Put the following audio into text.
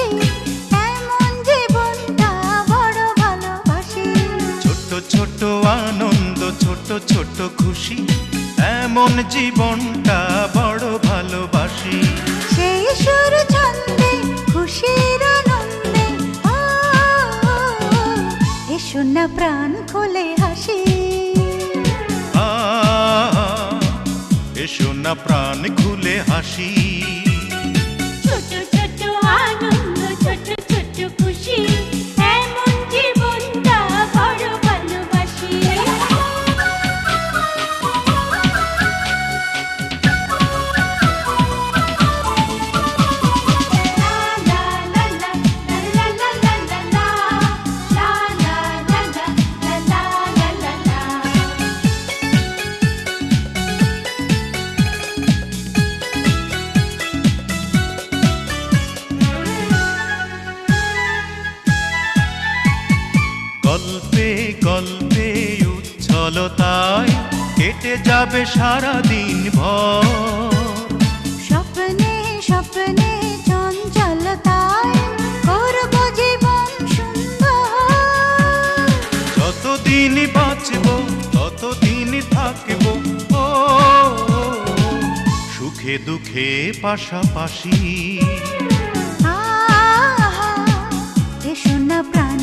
খুশি, এমন জীবনটা বড় ভালোবাসি। ছোট ছোট আনন্দ, ছোট ছোট খুশি, এমন জীবনটা বড় ভালোবাসি। সেই সুর ছন্দে খুশির আনন্দে, ও এসো না প্রাণ খুলে হাসি। এসো না প্রাণ খুলে হাসি। ছোট ছোট আনন্দ, ছোট ছোট খুশি, এমন জীবনটা বড় ভালোবাসি। গল্পে গল্পে উচ্ছলতায় কেটে যাবে সারা দিন ভর। স্বপ্নে স্বপ্নে চঞ্চলতায় করব জীবন সুন্দর। যতদিন বাঁচব ততদিন থাকব, ও সুখে দুঃখে পাশাপাশি। এসো না প্রাণ